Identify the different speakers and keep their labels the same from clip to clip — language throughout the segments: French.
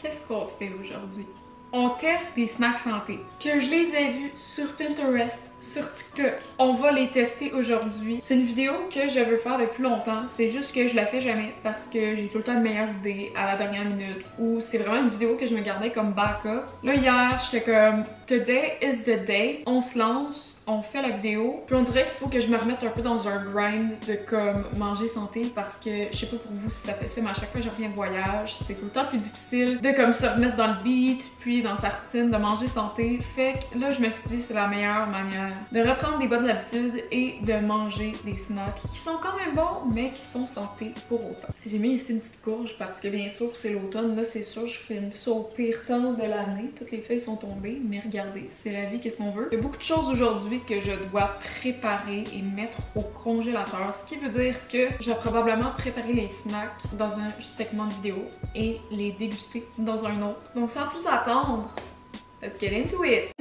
Speaker 1: Qu'est-ce qu'on fait aujourd'hui? On teste des snacks santé que je les ai vus sur Pinterest, sur TikTok. On va les tester aujourd'hui. C'est une vidéo que je veux faire depuis longtemps. C'est juste que je la fais jamais parce que j'ai tout le temps de meilleures idées à la dernière minute ou c'est vraiment une vidéo que je me gardais comme backup. Là hier, j'étais comme Today is the day. On se lance, on fait la vidéo. Puis on dirait qu'il faut que je me remette un peu dans un grind de comme manger santé parce que je sais pas pour vous si ça fait ça, mais à chaque fois que je reviens de voyage, c'est tout le temps plus difficile de comme se remettre dans le beat puis dans sa routine de manger santé. Fait que là, je me suis dit c'est la meilleure manière de reprendre des bonnes habitudes et de manger des snacks qui sont quand même bons, mais qui sont santé pour autant. J'ai mis ici une petite courge parce que bien sûr c'est l'automne. Là, c'est sûr, je filme ça au pire temps de l'année. Toutes les feuilles sont tombées, mais regardez, c'est la vie, qu'est-ce qu'on veut. Il y a beaucoup de choses aujourd'hui que je dois préparer et mettre au congélateur, ce qui veut dire que je vais probablement préparer les snacks dans un segment de vidéo et les déguster dans un autre. Donc sans plus attendre, let's get into it!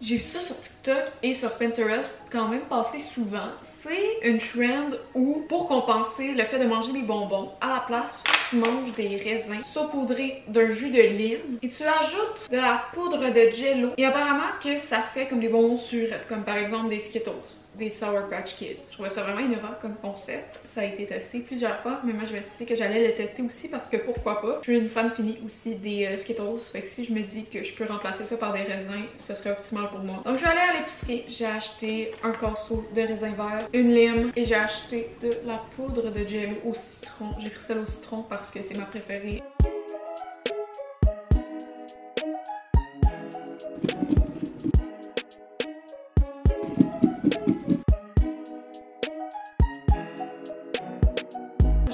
Speaker 1: J'ai vu ça sur TikTok et sur Pinterest quand même passer souvent. C'est une trend où, pour compenser le fait de manger des bonbons, à la place, tu manges des raisins saupoudrés d'un jus de lime et tu ajoutes de la poudre de Jell-O. Et apparemment que ça fait comme des bonbons surettes, comme par exemple des Skittles, des Sour Patch Kids. Je trouvais ça vraiment innovant comme concept. Ça a été testé plusieurs fois, mais moi je me suis dit que j'allais le tester aussi parce que pourquoi pas. Je suis une fan finie aussi des Skittles, fait que si je me dis que je peux remplacer ça par des raisins, ce serait optimal pour moi. Donc je vais aller à l'épicerie, j'ai acheté un casseau de raisin vert, une lime et j'ai acheté de la poudre de Jell-O au citron. J'ai pris celle au citron parce que c'est ma préférée.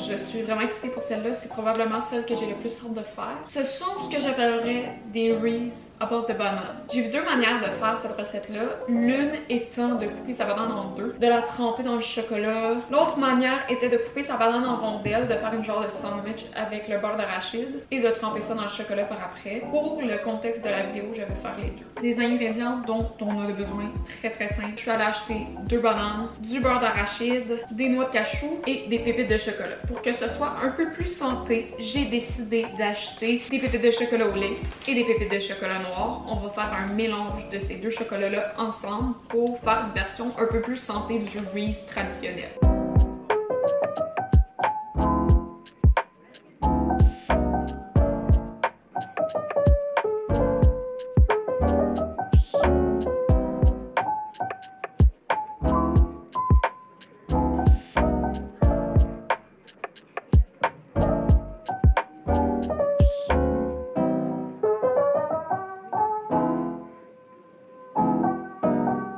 Speaker 1: Je suis vraiment excitée pour celle-là, c'est probablement celle que j'ai le plus hâte de faire. Ce sont ce que j'appellerais des Reese à base de banane. J'ai vu deux manières de faire cette recette-là. L'une étant de couper sa banane en deux, de la tremper dans le chocolat. L'autre manière était de couper sa banane en rondelles, de faire une genre de sandwich avec le beurre d'arachide et de tremper ça dans le chocolat par après. Pour le contexte de la vidéo, je vais faire les deux. Les ingrédients dont on a besoin, très simple. Je suis allée acheter 2 bananes, du beurre d'arachide, des noix de cachou et des pépites de chocolat. Pour que ce soit un peu plus santé, j'ai décidé d'acheter des pépites de chocolat au lait et des pépites de chocolat noir. On va faire un mélange de ces deux chocolats-là ensemble pour faire une version un peu plus santé du Reese traditionnel.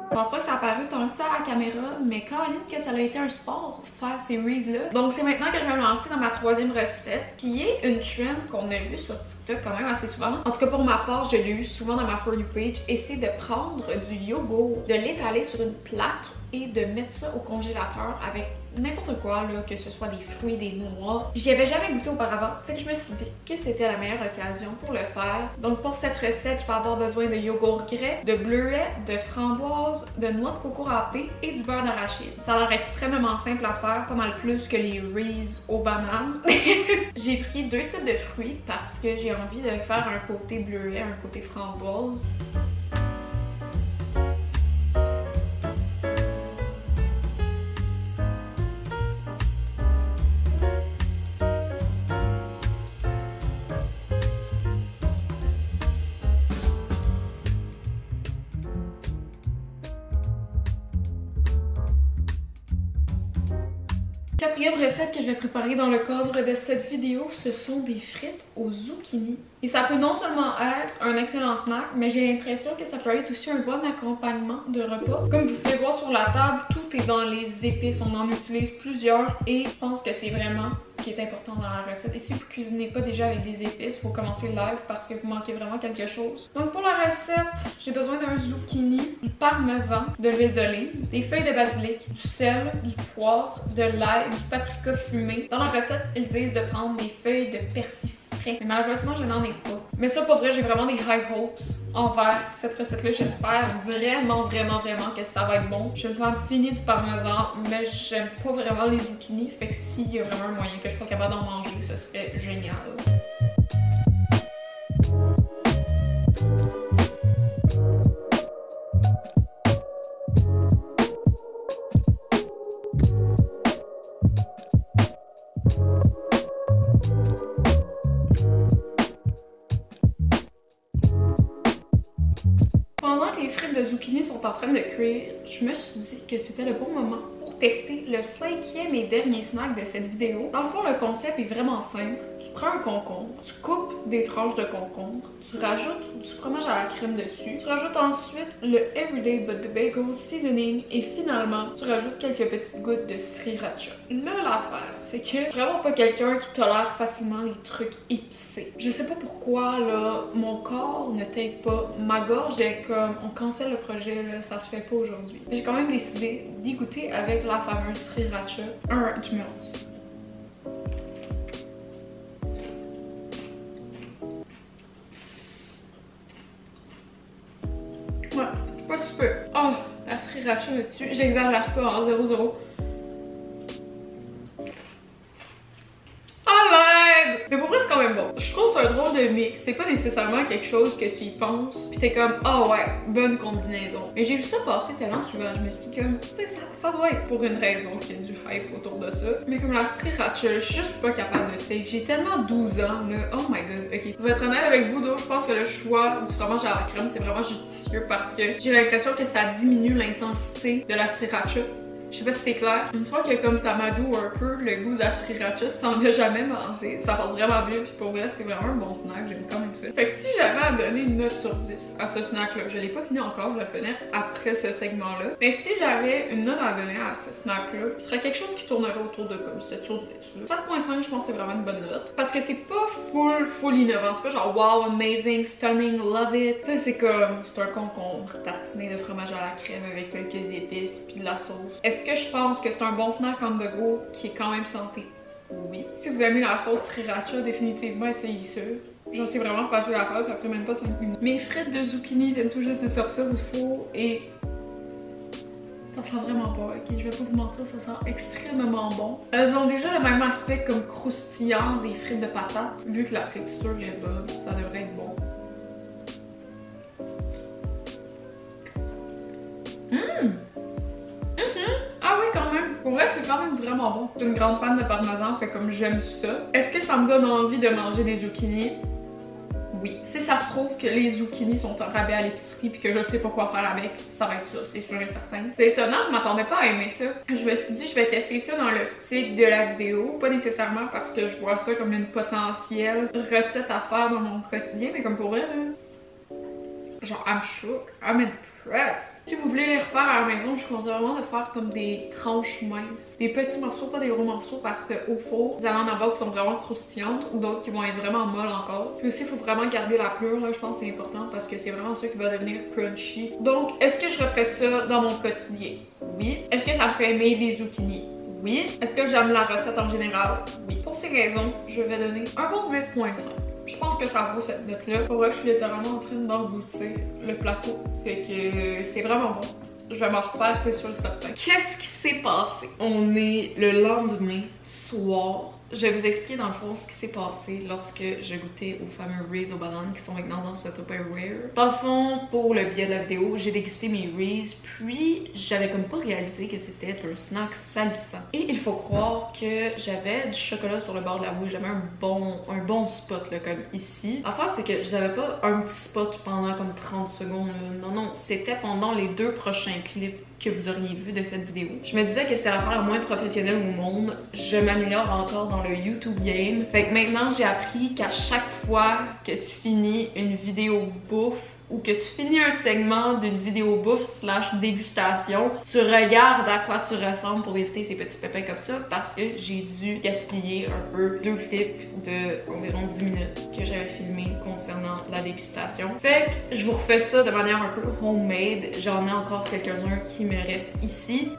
Speaker 1: Je pense pas que ça a paru tant que ça à la caméra, mais Caroline que ça a été un sport faire ces Reese-là. Donc c'est maintenant que je vais me lancer dans ma troisième recette, qui est une trend qu'on a vue sur TikTok quand même assez souvent. En tout cas pour ma part, je l'ai eu souvent dans ma For You page, et c'est de prendre du yogourt, de l'étaler sur une plaque et de mettre ça au congélateur avec n'importe quoi, là, que ce soit des fruits, des noix. J'y avais jamais goûté auparavant, fait que je me suis dit que c'était la meilleure occasion pour le faire. Donc pour cette recette, je vais avoir besoin de yogourt grès, de bleuets, de framboises, de noix de coco râpée et du beurre d'arachide. Ça a l'air extrêmement simple à faire, pas mal plus que les Reese aux bananes. J'ai pris 2 types de fruits parce que j'ai envie de faire un côté bleuet, un côté framboise. Quatrième recette que je vais préparer dans le cadre de cette vidéo, ce sont des frites aux zucchini. Et ça peut non seulement être un excellent snack, mais j'ai l'impression que ça peut être aussi un bon accompagnement de repas. Comme vous pouvez voir sur la table, tout est dans les épices, on en utilise plusieurs et je pense que c'est vraiment ce qui est important dans la recette. Et si vous cuisinez pas déjà avec des épices, il faut commencer le live parce que vous manquez vraiment quelque chose. Donc pour la recette, j'ai besoin d'un zucchini, du parmesan, de l'huile d'olive, des feuilles de basilic, du sel, du poivre, de l'ail, du paprika fumé. Dans la recette, ils disent de prendre des feuilles de persil frais, mais malheureusement je n'en ai pas. Mais ça, pour vrai, j'ai vraiment des high hopes envers cette recette-là. J'espère vraiment que ça va être bon. Je suis une fan finie du parmesan, mais j'aime pas vraiment les zucchini. Fait que s'il y a vraiment un moyen que je sois capable d'en manger, ce serait Pendant que les frites de zucchini sont en train de cuire, je me suis dit que c'était le bon moment pour tester le 5e et dernier snack de cette vidéo. Dans le fond, le concept est vraiment simple. Tu prends un concombre, tu coupes des tranches de concombre, tu rajoutes du fromage à la crème dessus, tu rajoutes ensuite le Everyday But The Bagel Seasoning et finalement, tu rajoutes quelques petites gouttes de sriracha. Là, l'affaire, c'est que je suis vraiment pas quelqu'un qui tolère facilement les trucs épicés. Je sais pas pourquoi, là, mon corps ne t'aide pas. Ma gorge est comme, on cancelle le projet, là, ça se fait pas aujourd'hui. J'ai quand même décidé d'y goûter avec la fameuse sriracha. Je me lance. Ouais, pas super. Oh, la sriracha là-dessus, j'exagère pas en 0-0. Mais pour vrai, c'est quand même bon. Je trouve que c'est un drôle de mix. C'est pas nécessairement quelque chose que tu y penses, pis t'es comme, oh ouais, bonne combinaison. Mais j'ai vu ça passer tellement souvent. Je me suis dit, comme, tu sais, ça doit être pour une raison qu'il y a du hype autour de ça. Mais comme la sriracha, je suis juste pas capable de take. J'ai tellement 12 ans, là. Oh my god. Ok. Pour être honnête avec vous, donc, je pense que le choix du fromage à la crème, c'est vraiment judicieux parce que j'ai l'impression que ça diminue l'intensité de la sriracha. Je sais pas si c'est clair. Une fois que comme t'amadoues un peu le goût de la sriracha, si t'en as jamais mangé, ça passe vraiment bien. Puis pour vrai, c'est vraiment un bon snack. J'aime quand même ça. Fait que si j'avais à donner une note sur 10 à ce snack-là, je l'ai pas fini encore, je vais le finir après ce segment-là. Mais si j'avais une note à donner à ce snack-là, ce serait quelque chose qui tournerait autour de comme 7 sur 10. 7.5, je pense que c'est vraiment une bonne note. Parce que c'est pas full innovant. C'est pas genre wow, amazing, stunning, love it. Tu sais, c'est comme, c'est un concombre tartiné de fromage à la crème avec quelques épices puis de la sauce. Est-ce que je pense que c'est un bon snack on the go qui est quand même santé? Oui. Si vous aimez la sauce sriracha, définitivement essayez ça. Genre c'est vraiment facile à faire, ça prend même pas 5 minutes. Mes frites de zucchini viennent tout juste de sortir du four et ça sent vraiment pas, ok? Je vais pas vous mentir, ça sent extrêmement bon. Elles ont déjà le même aspect comme croustillant des frites de patates. Vu que la texture est bonne, ça devrait être bon. Ah oui, quand même. Pour vrai, c'est quand même vraiment bon. Je suis une grande fan de parmesan, fait comme j'aime ça. Est-ce que ça me donne envie de manger des zucchini? Oui. Si ça se trouve que les zucchini sont en rabais à l'épicerie puis que je sais pas quoi faire avec, ça va être ça, c'est sûr et certain. C'est étonnant, je m'attendais pas à aimer ça. Je me suis dit, je vais tester ça dans l'optique de la vidéo. Pas nécessairement parce que je vois ça comme une potentielle recette à faire dans mon quotidien, mais comme pour vrai, là. Genre, I'm shook. I'm impressed. Si vous voulez les refaire à la maison, je vous conseille vraiment de faire comme des tranches minces. Des petits morceaux, pas des gros morceaux, parce qu'au four, vous allez en avoir qui sont vraiment croustillantes ou d'autres qui vont être vraiment molles encore. Puis aussi, il faut vraiment garder la pleure, là, je pense que c'est important parce que c'est vraiment ça qui va devenir crunchy. Donc, est-ce que je referais ça dans mon quotidien? Oui. Est-ce que ça me fait aimer des zucchini? Oui. Est-ce que j'aime la recette en général? Oui. Pour ces raisons, je vais donner un bon 8.5. Je pense que ça vaut cette note-là. Pour vrai, je suis littéralement en train d'engloutir le plateau. Fait que c'est vraiment bon. Je vais m'en refaire, c'est sûr et certain. Qu'est-ce qui s'est passé? On est le lendemain soir. Je vais vous expliquer dans le fond ce qui s'est passé lorsque je goûtais aux fameux Reese aux bananes qui sont maintenant dans ce Tupperware. Dans le fond, pour le biais de la vidéo, j'ai dégusté mes Reese, puis j'avais comme pas réalisé que c'était un snack salissant. Et il faut croire que j'avais du chocolat sur le bord de la bouche, j'avais un bon spot là, comme ici. L'affaire c'est que j'avais pas un petit spot pendant comme 30 secondes, là. Non, c'était pendant les 2 prochains clips que vous auriez vu de cette vidéo. Je me disais que c'est l'affaire la moins professionnelle au monde. Je m'améliore encore dans le YouTube game. Fait que maintenant, j'ai appris qu'à chaque fois que tu finis une vidéo bouffe ou que tu finis un segment d'une vidéo bouffe slash dégustation, tu regardes à quoi tu ressembles pour éviter ces petits pépins comme ça parce que j'ai dû gaspiller un peu 2 clips de environ 10 minutes que j'avais filmé concernant la dégustation. Fait que je vous refais ça de manière un peu homemade. J'en ai encore quelques-uns qui me restent ici.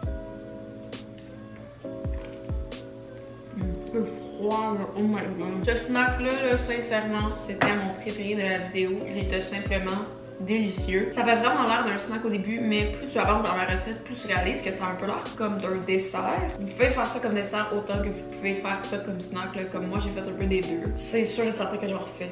Speaker 1: Oh my god. Ce snack-là, sincèrement, c'était mon préféré de la vidéo. Il était simplement délicieux. Ça avait vraiment l'air d'un snack au début, mais plus tu avances dans la recette, plus tu réalises que ça a un peu l'air comme d'un dessert. Vous pouvez faire ça comme dessert autant que vous pouvez faire ça comme snack, là, comme moi j'ai fait un peu des deux. C'est sûr et certain que je refais.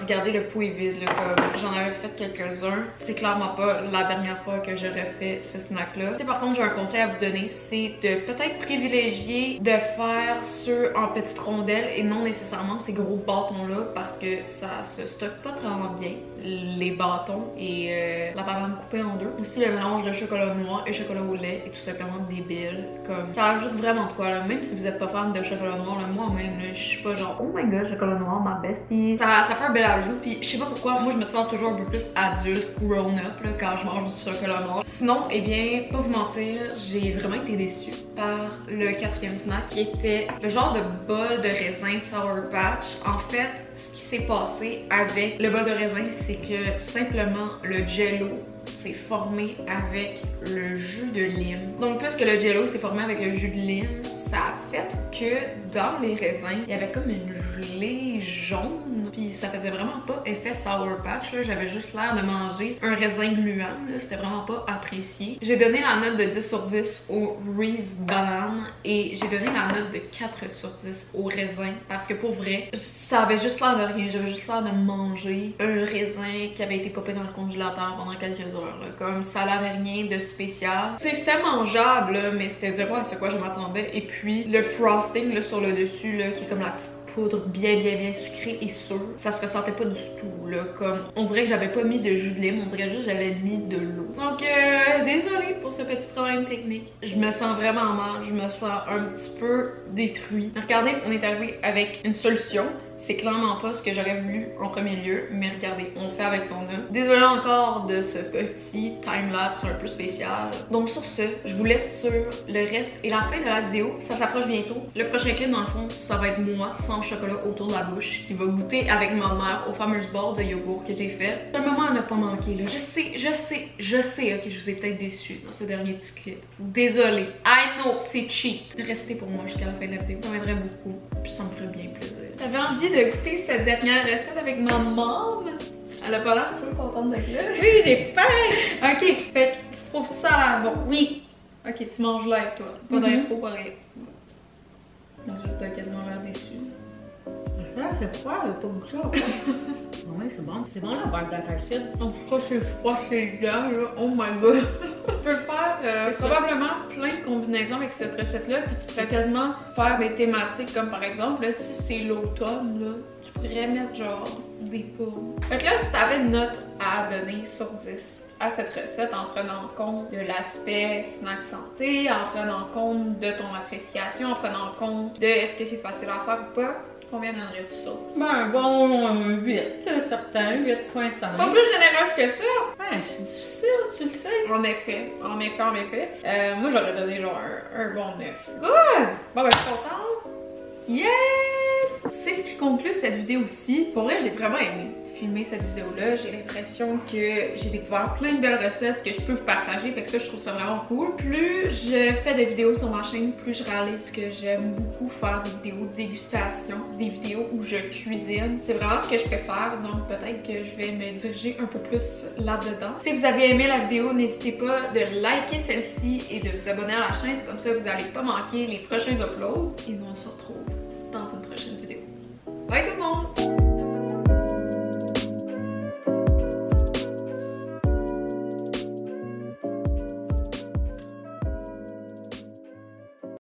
Speaker 1: Regardez, le pot est vide, là, comme j'en avais fait quelques-uns. C'est clairement pas la dernière fois que j'aurais fait ce snack-là. Par contre, j'ai un conseil à vous donner, c'est de peut-être privilégier de faire ceux en petites rondelles et non nécessairement ces gros bâtons-là parce que ça se stocke pas très bien, les bâtons et la banane coupée en deux. Aussi, le mélange de chocolat noir et chocolat au lait est tout simplement débile. Comme, ça ajoute vraiment de quoi, là. Même si vous êtes pas fan de chocolat noir, moi-même, je suis pas genre, oh my god, chocolat noir, ma bestie. Ça fait un bel ajout, puis je sais pas pourquoi, moi je me sens toujours un peu plus adulte, grown-up, là, quand je mange du chocolat noir. Sinon, eh bien, pas vous mentir, j'ai vraiment été déçue par le quatrième snack qui était le genre de bol de raisin Sour Patch. En fait, ce qui s'est passé avec le bol de raisin, c'est que simplement le jello s'est formé avec le jus de lime. Donc, puisque le jello s'est formé avec le jus de lime, ça a fait que dans les raisins, il y avait comme une gelée jaune, puis ça faisait vraiment pas effet Sour Patch, là. J'avais juste l'air de manger un raisin gluant, c'était vraiment pas apprécié. J'ai donné la note de 10 sur 10 au Reese Banane et j'ai donné la note de 4 sur 10 au raisin parce que pour vrai, ça avait juste l'air de rien. J'avais juste l'air de manger un raisin qui avait été popé dans le congélateur pendant quelques heures. Là. Comme ça n'avait rien de spécial. Tu sais, c'était mangeable, là, mais c'était zéro à ce quoi je m'attendais. Et puis le frosting là, sur le dessus, là, qui est comme la petite poudre bien sucrée et sûre, ça se ressentait pas du tout. Là, comme on dirait que j'avais pas mis de jus de lime, on dirait juste que j'avais mis de l'eau. Donc désolée pour ce petit problème technique. Je me sens vraiment mal, je me sens un petit peu détruite. Mais regardez, on est arrivé avec une solution. C'est clairement pas ce que j'aurais voulu en premier lieu, mais regardez, on le fait avec son œuf. Désolée encore de ce petit time-lapse un peu spécial. Donc sur ce, je vous laisse sur le reste et la fin de la vidéo. Ça s'approche bientôt. Le prochain clip, dans le fond, ça va être moi sans chocolat autour de la bouche qui va goûter avec ma mère aux fameuses barres de yogourt que j'ai faites. C'est un moment à ne pas manquer, là. Je sais, ok, je vous ai peut-être déçu dans ce dernier petit clip. Désolée. I know, c'est cheap. Restez pour moi jusqu'à la fin de la vidéo. Ça m'aiderait beaucoup, puis ça me ferait bien plaisir. J'avais envie de goûter cette dernière recette avec ma maman. Elle a pas l'air full contente d'être là.
Speaker 2: Oui, j'ai faim!
Speaker 1: Ok, fait que tu trouves ça à bon? Oui. Ok, tu manges live toi. Pas d'intro pareil. T'as quasiment l'air déçu.
Speaker 2: Ça, c'est froid, pas goûté encore. Oui, c'est bon. C'est bon la beurre d'arachide.
Speaker 1: En tout cas, c'est froid, c'est gars, là. Oh my god. Tu peux faire probablement plein de combinaisons avec cette recette-là, puis tu pourrais quasiment faire des thématiques comme par exemple, là, si c'est l'automne, là, tu pourrais mettre genre des pommes. Fait que là, si t'avais une note à donner sur 10 à cette recette en prenant compte de l'aspect snack santé, en prenant compte de ton appréciation, en prenant compte de est-ce que c'est facile à faire ou pas, combien donnerais-tu sur 10?
Speaker 2: Ben bon, 8, certain, 8.5.
Speaker 1: Pas plus généreuse que ça!
Speaker 2: Ben, c'est difficile, tu le sais.
Speaker 1: En effet. Moi, j'aurais donné genre un bon 9. Good! Bon, ben, je suis contente. Yes! C'est ce qui conclut cette vidéo-ci. Pour vrai, j'ai vraiment aimé filmer cette vidéo-là. J'ai l'impression que j'ai découvert plein de belles recettes que je peux vous partager. Fait que ça, je trouve ça vraiment cool. Plus je fais de vidéos sur ma chaîne, plus je réalise que j'aime beaucoup faire des vidéos de dégustation, des vidéos où je cuisine. C'est vraiment ce que je préfère. Donc, peut-être que je vais me diriger un peu plus là-dedans. Si vous avez aimé la vidéo, n'hésitez pas de liker celle-ci et de vous abonner à la chaîne. Comme ça, vous n'allez pas manquer les prochains uploads. Et nous, on se retrouve dans une prochaine vidéo. Bye tout le monde!